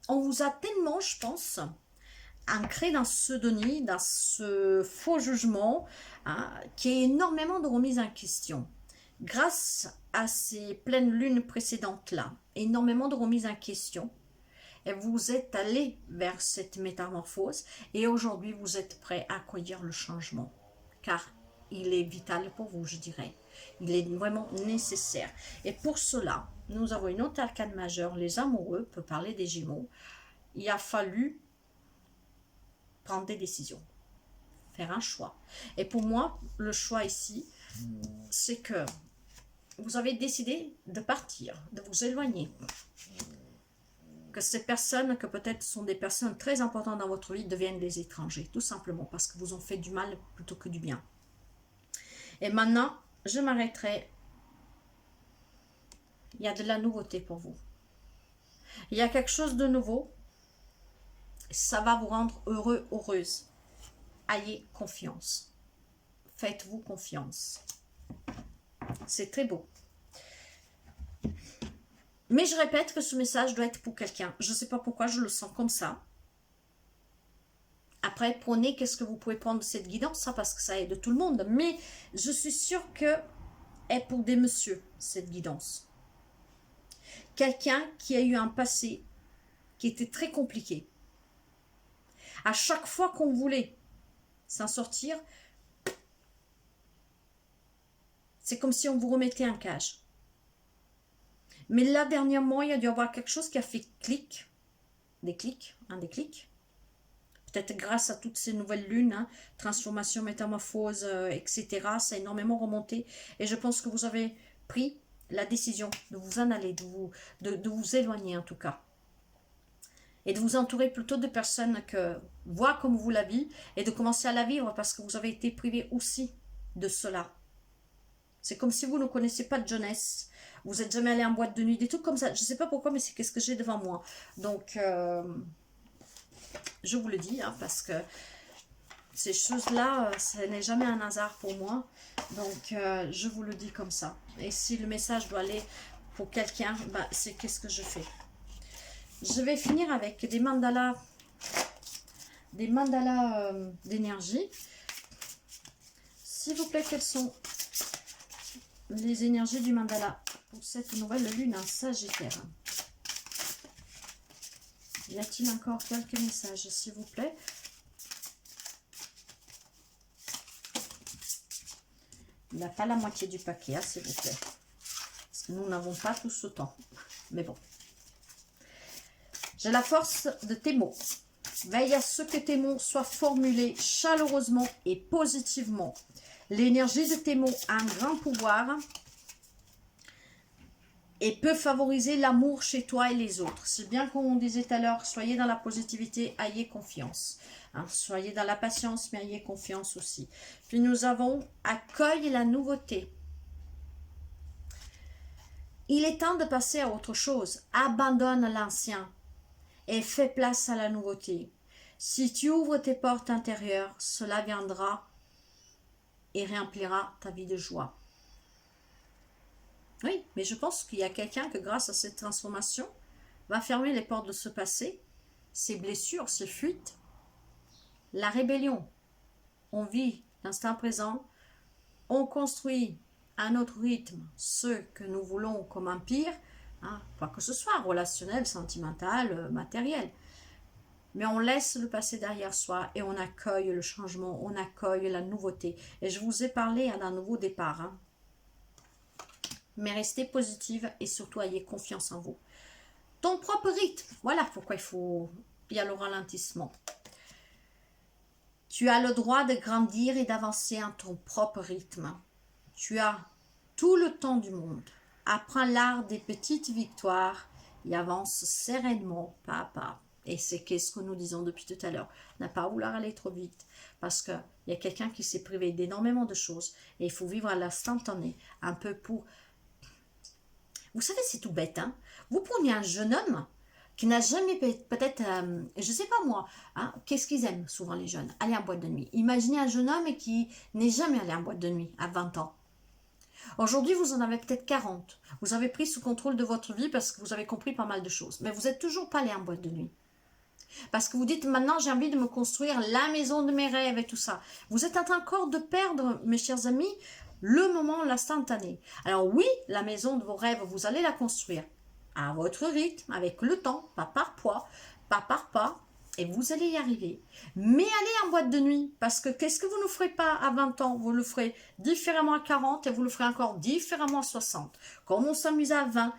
on vous a tellement, je pense, ancré dans ce déni, dans ce faux jugement, hein, qui est énormément de remise en question. Grâce à ces pleines lunes précédentes-là, énormément de remise en question, et vous êtes allé vers cette métamorphose, et aujourd'hui vous êtes prêt à accueillir le changement, car il est vital pour vous, je dirais. Il est vraiment nécessaire. Et pour cela, nous avons une autre arcane majeure, les amoureux, peut parler des Gémeaux. Il a fallu prendre des décisions, faire un choix. Et pour moi, le choix ici, c'est que vous avez décidé de partir, de vous éloigner. Que ces personnes, que peut-être sont des personnes très importantes dans votre vie, deviennent des étrangers, tout simplement, parce que vous ont fait du mal plutôt que du bien. Et maintenant, je m'arrêterai. Il y a de la nouveauté pour vous. Il y a quelque chose de nouveau. Ça va vous rendre heureux, heureuse. Ayez confiance. Faites-vous confiance. C'est très beau. Mais je répète que ce message doit être pour quelqu'un. Je ne sais pas pourquoi, je le sens comme ça. Après, prenez qu'est-ce que vous pouvez prendre de cette guidance, ça, parce que ça aide tout le monde. Mais je suis sûre que est pour des messieurs, cette guidance. Quelqu'un qui a eu un passé qui était très compliqué. À chaque fois qu'on voulait s'en sortir, c'est comme si on vous remettait un cage. Mais là, dernièrement, il y a dû y avoir quelque chose qui a fait clic. Des clics, un déclic. Peut-être grâce à toutes ces nouvelles lunes, hein, transformation, métamorphose, etc. Ça a énormément remonté. Et je pense que vous avez pris la décision de vous en aller, de vous éloigner en tout cas. Et de vous entourer plutôt de personnes que voient comme vous la vie et de commencer à la vivre parce que vous avez été privé aussi de cela. C'est comme si vous ne connaissez pas de jeunesse. Vous n'êtes jamais allé en boîte de nuit, des trucs comme ça. Je ne sais pas pourquoi, mais c'est qu'est-ce que j'ai devant moi. Donc, je vous le dis, hein, parce que ces choses-là, ce n'est jamais un hasard pour moi. Donc, je vous le dis comme ça. Et si le message doit aller pour quelqu'un, bah, c'est qu'est-ce que je fais. Je vais finir avec des mandalas d'énergie. S'il vous plaît, quelles sont les énergies du mandala pour cette nouvelle lune en Sagittaire? Y a-t-il encore quelques messages, s'il vous plaît? Il n'a pas la moitié du paquet, hein, s'il vous plaît. Parce que nous n'avons pas tout ce temps. Mais bon. J'ai la force de tes mots. Veille à ce que tes mots soient formulés chaleureusement et positivement. L'énergie de tes mots a un grand pouvoir et peut favoriser l'amour chez toi et les autres. C'est bien comme on disait tout à l'heure, soyez dans la positivité, ayez confiance. Hein, soyez dans la patience, mais ayez confiance aussi. Puis nous avons accueille la nouveauté. Il est temps de passer à autre chose. Abandonne l'ancien et fais place à la nouveauté. Si tu ouvres tes portes intérieures, cela viendra et remplira ta vie de joie. Oui, mais je pense qu'il y a quelqu'un que grâce à cette transformation va fermer les portes de ce passé, ces blessures, ces fuites, la rébellion. On vit l'instant présent, on construit à notre rythme ce que nous voulons comme empire, hein, quoi que ce soit, relationnel, sentimental, matériel. Mais on laisse le passé derrière soi et on accueille le changement, on accueille la nouveauté. Et je vous ai parlé d'un nouveau départ. Hein. Mais restez positive et surtout ayez confiance en vous. Ton propre rythme, voilà pourquoi il y a le ralentissement. Tu as le droit de grandir et d'avancer en ton propre rythme. Tu as tout le temps du monde. Apprends l'art des petites victoires et avance sereinement, pas à pas. Et c'est ce que nous disons depuis tout à l'heure. N'a pas à vouloir aller trop vite. Parce qu'il y a quelqu'un qui s'est privé d'énormément de choses. Et il faut vivre à l'instantané. Un peu pour... Vous savez, c'est tout bête. Hein? Vous prenez un jeune homme qui n'a jamais peut-être... je ne sais pas moi. Hein, qu'est-ce qu'ils aiment souvent les jeunes? Aller en boîte de nuit. Imaginez un jeune homme qui n'est jamais allé en boîte de nuit à 20 ans. Aujourd'hui, vous en avez peut-être 40. Vous avez pris sous contrôle de votre vie parce que vous avez compris pas mal de choses. Mais vous n'êtes toujours pas allé en boîte de nuit. Parce que vous dites, maintenant, j'ai envie de me construire la maison de mes rêves et tout ça. Vous êtes en train encore de perdre, mes chers amis, le moment, l'instantané. Alors oui, la maison de vos rêves, vous allez la construire à votre rythme, avec le temps, pas par poids, pas par pas. Et vous allez y arriver. Mais allez en boîte de nuit, parce que qu'est-ce que vous ne ferez pas à 20 ans? Vous le ferez différemment à 40 et vous le ferez encore différemment à 60. Comme on s'amuse à 20,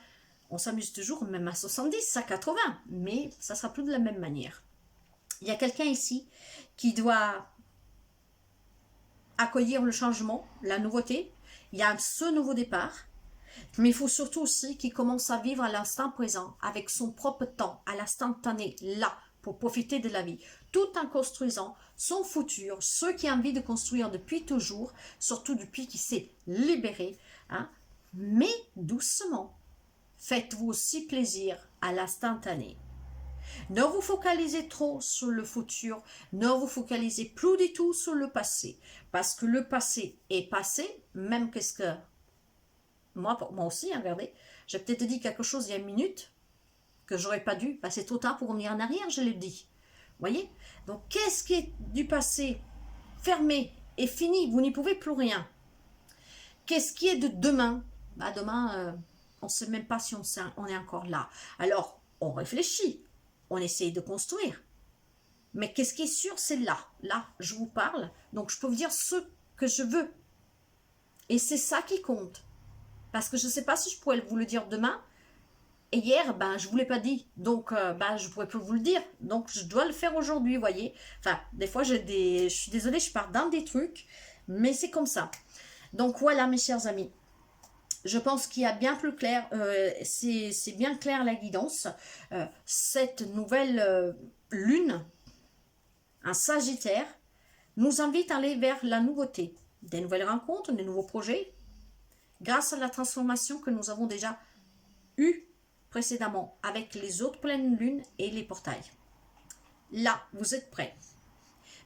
on s'amuse toujours même à 70, à 80, mais ça sera plus de la même manière. Il y a quelqu'un ici qui doit accueillir le changement, la nouveauté. Il y a ce nouveau départ. Mais il faut surtout aussi qu'il commence à vivre à l'instant présent, avec son propre temps, à l'instantané, là, pour profiter de la vie, tout en construisant son futur, ce qui a envie de construire depuis toujours, surtout depuis qu'il s'est libéré, hein, mais doucement. Faites-vous aussi plaisir à l'instantané. Ne vous focalisez trop sur le futur, ne vous focalisez plus du tout sur le passé, parce que le passé est passé, même qu'est-ce que... Moi aussi, hein, regardez, j'ai peut-être dit quelque chose il y a une minute, que j'aurais pas dû, c'est trop tard pour revenir en arrière, je l'ai dit. Voyez? Donc, qu'est-ce qui est du passé? Fermé et fini, vous n'y pouvez plus rien. Qu'est-ce qui est de demain? Demain, on ne sait même pas si on est encore là. Alors, on réfléchit, on essaye de construire. Mais qu'est-ce qui est sûr, c'est là. Là, je vous parle, donc je peux vous dire ce que je veux. Et c'est ça qui compte. Parce que je ne sais pas si je pourrais vous le dire demain. Et hier, je ne vous l'ai pas dit. Donc, je ne pourrais plus vous le dire. Donc, je dois le faire aujourd'hui, vous voyez. Enfin, des fois, je suis désolée, je pars dans des trucs. Mais c'est comme ça. Donc, voilà, mes chers amis. Je pense qu'il y a bien plus clair. C'est bien clair la guidance. Cette nouvelle lune, un Sagittaire, nous invite à aller vers la nouveauté. Des nouvelles rencontres, des nouveaux projets. grâce à la transformation que nous avons déjà eue précédemment avec les autres pleines lunes et les portails. Là, vous êtes prêts.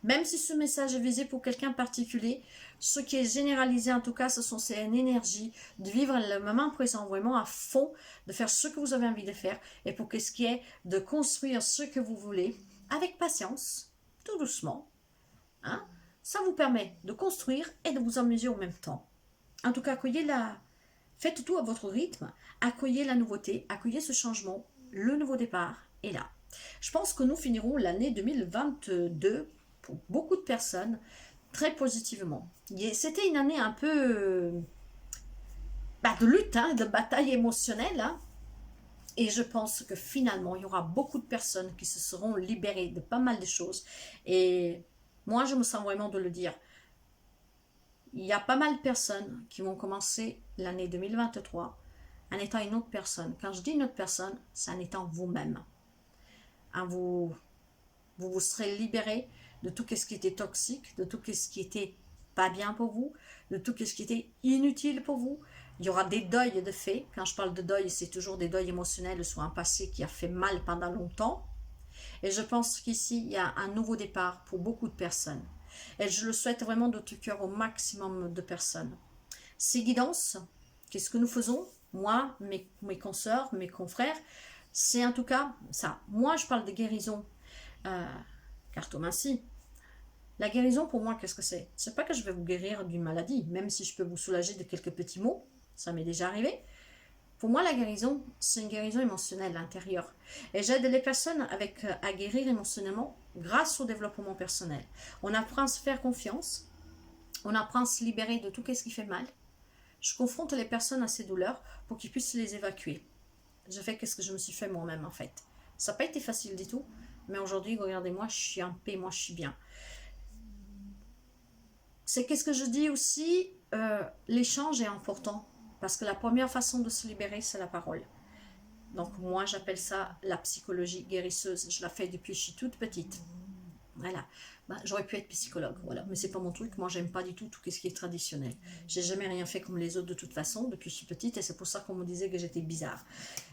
Même si ce message est visé pour quelqu'un particulier, ce qui est généralisé en tout cas, c'est une énergie de vivre le moment présent vraiment à fond, de faire ce que vous avez envie de faire et pour ce qui est de construire ce que vous voulez avec patience, tout doucement. Hein? Ça vous permet de construire et de vous amuser en même temps. En tout cas, faites tout à votre rythme, accueillez la nouveauté, accueillez ce changement, le nouveau départ est là. Je pense que nous finirons l'année 2022 pour beaucoup de personnes très positivement. C'était une année un peu de lutte, hein, de bataille émotionnelle. Hein, et je pense que finalement, il y aura beaucoup de personnes qui se seront libérées de pas mal de choses. Et moi, je me sens vraiment de le dire. Il y a pas mal de personnes qui vont commencer l'année 2023 en étant une autre personne. Quand je dis une autre personne, c'est en étant vous-même. Hein, vous serez libérés de tout ce qui était toxique, de tout ce qui était pas bien pour vous, de tout ce qui était inutile pour vous. Il y aura des deuils de fait. Quand je parle de deuil, c'est toujours des deuils émotionnels sur un passé qui a fait mal pendant longtemps. Et je pense qu'ici, il y a un nouveau départ pour beaucoup de personnes. Et je le souhaite vraiment de tout cœur au maximum de personnes. Ces guidances, qu'est-ce que nous faisons? Moi, mes consoeurs, mes confrères, c'est en tout cas ça. Moi, je parle de guérison cartomancie. La guérison, pour moi, qu'est-ce que c'est? C'est pas que je vais vous guérir d'une maladie, même si je peux vous soulager de quelques petits mots. Ça m'est déjà arrivé. Pour moi, la guérison, c'est une guérison émotionnelle intérieure. Et j'aide les personnes à guérir émotionnellement grâce au développement personnel. On apprend à se faire confiance. On apprend à se libérer de tout ce qui fait mal. Je confronte les personnes à ces douleurs pour qu'ils puissent les évacuer. Je fais ce que je me suis fait moi-même, en fait. Ça n'a pas été facile du tout. Mais aujourd'hui, regardez-moi, je suis en paix, moi je suis bien. C'est qu'est-ce que je dis aussi, l'échange est important. Parce que la première façon de se libérer, c'est la parole. Donc moi, j'appelle ça la psychologie guérisseuse. Je la fais depuis que je suis toute petite. Voilà. J'aurais pu être psychologue, voilà. Mais c'est pas mon truc. Moi, j'aime pas du tout ce qui est traditionnel. J'ai jamais rien fait comme les autres de toute façon, depuis que je suis petite. Et c'est pour ça qu'on me disait que j'étais bizarre.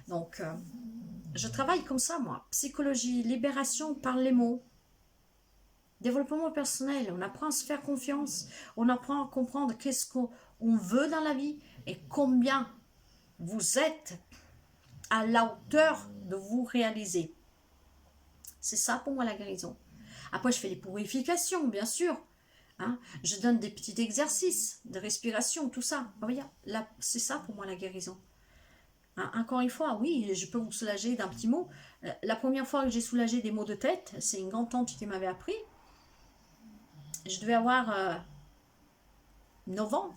Donc, je travaille comme ça, moi. Psychologie, libération par les mots. Développement personnel, on apprend à se faire confiance, on apprend à comprendre qu'est-ce qu'on veut dans la vie et combien vous êtes à la hauteur de vous réaliser. C'est ça pour moi la guérison. Après, je fais les purifications, bien sûr. Hein. Je donne des petits exercices de respiration, tout ça. C'est ça pour moi la guérison. Hein, encore une fois, oui, je peux vous soulager d'un petit mot. La première fois que j'ai soulagé des maux de tête, c'est une grande-tante qui m'avait appris. Je devais avoir 9 ans.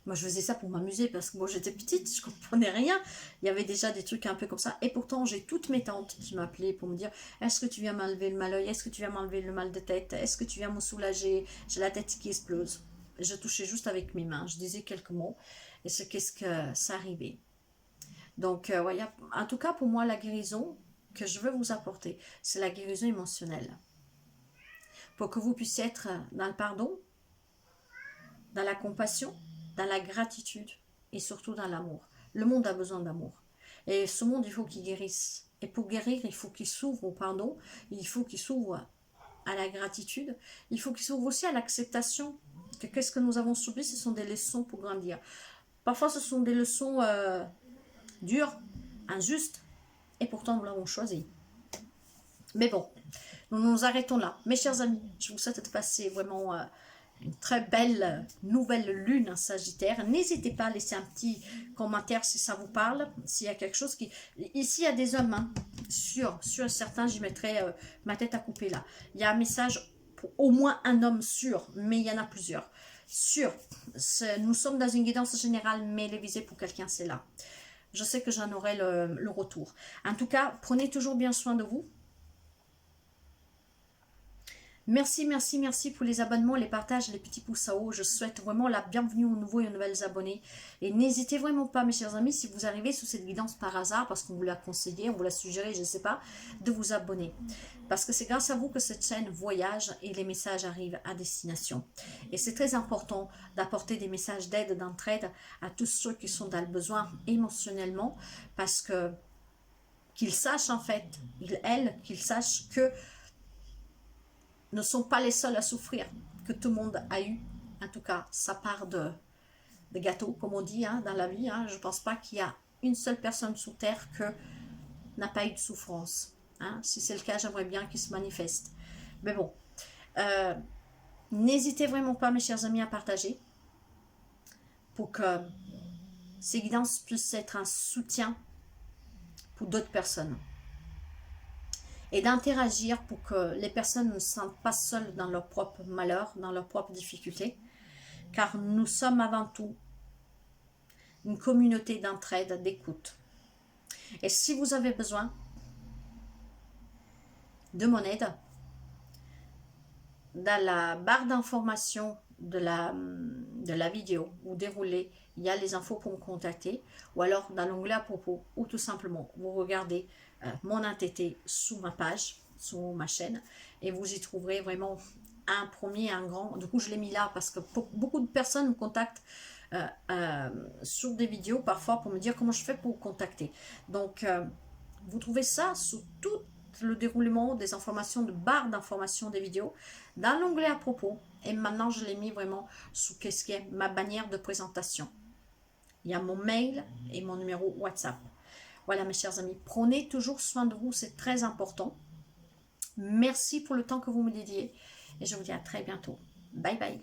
Moi, je faisais ça pour m'amuser parce que moi, j'étais petite, je comprenais rien. Il y avait déjà des trucs un peu comme ça. Et pourtant, j'ai toutes mes tantes qui m'appelaient pour me dire « Est-ce que tu viens m'enlever le mal à l'œil? Est-ce que tu viens m'enlever le mal de tête? Est-ce que tu viens me soulager? J'ai la tête qui explose. » Je touchais juste avec mes mains. Je disais quelques mots. Et c'est qu'est-ce que ça arrivait. Donc, en tout cas, pour moi, la guérison que je veux vous apporter, c'est la guérison émotionnelle. Pour que vous puissiez être dans le pardon, dans la compassion, dans la gratitude et surtout dans l'amour. Le monde a besoin d'amour. Et ce monde, il faut qu'il guérisse. Et pour guérir, il faut qu'il s'ouvre au pardon, il faut qu'il s'ouvre à la gratitude, il faut qu'il s'ouvre aussi à l'acceptation que qu'est-ce que nous avons subi, ce sont des leçons pour grandir. Parfois, ce sont des leçons dures, injustes, et pourtant nous l'avons choisi. Mais bon, nous nous arrêtons là. Mes chers amis, je vous souhaite de passer vraiment une très belle nouvelle lune en Sagittaire. N'hésitez pas à laisser un petit commentaire si ça vous parle. S'il y a quelque chose qui... Ici, il y a des hommes, hein. Sur certains, j'y mettrai ma tête à couper là. Il y a un message pour au moins un homme sûr, mais il y en a plusieurs. Sûr, nous sommes dans une guidance générale, mais les visées pour quelqu'un, c'est là. Je sais que j'en aurai le retour. En tout cas, prenez toujours bien soin de vous. Merci, merci, merci pour les abonnements, les partages, les petits pouces en haut. Je souhaite vraiment la bienvenue aux nouveaux et aux nouvelles abonnés. Et n'hésitez vraiment pas, mes chers amis, si vous arrivez sous cette guidance par hasard, parce qu'on vous l'a conseillé, on vous l'a suggéré, je ne sais pas, de vous abonner. Parce que c'est grâce à vous que cette chaîne voyage et les messages arrivent à destination. Et c'est très important d'apporter des messages d'aide, d'entraide à tous ceux qui sont dans le besoin émotionnellement, parce que qu'ils sachent en fait, qu'ils sachent que ne sont pas les seuls à souffrir, que tout le monde a eu, en tout cas, sa part de gâteau, comme on dit dans la vie. Je ne pense pas qu'il y a une seule personne sur Terre que n'a pas eu de souffrance. Si c'est le cas, j'aimerais bien qu'il se manifeste. Mais bon, n'hésitez vraiment pas, mes chers amis, à partager pour que ces guidances puissent être un soutien pour d'autres personnes. Et d'interagir pour que les personnes ne se sentent pas seules dans leur propre malheur, dans leurs propres difficultés, car nous sommes avant tout une communauté d'entraide, d'écoute. Et si vous avez besoin de mon aide, dans la barre d'information de la vidéo ou déroulée, il y a les infos pour me contacter, ou alors dans l'onglet à propos, ou tout simplement vous regardez mon entité sous ma page, sous ma chaîne, et vous y trouverez vraiment un premier, un grand. Du coup, je l'ai mis là parce que beaucoup de personnes me contactent sur des vidéos parfois pour me dire comment je fais pour vous contacter. Donc, vous trouvez ça sous tout le déroulement des informations, de barre d'informations des vidéos, dans l'onglet à propos. Et maintenant, je l'ai mis vraiment sous qu'est-ce qui est ma bannière de présentation. Il y a mon mail et mon numéro WhatsApp. Voilà, mes chers amis, prenez toujours soin de vous, c'est très important. Merci pour le temps que vous me dédiez et je vous dis à très bientôt. Bye bye.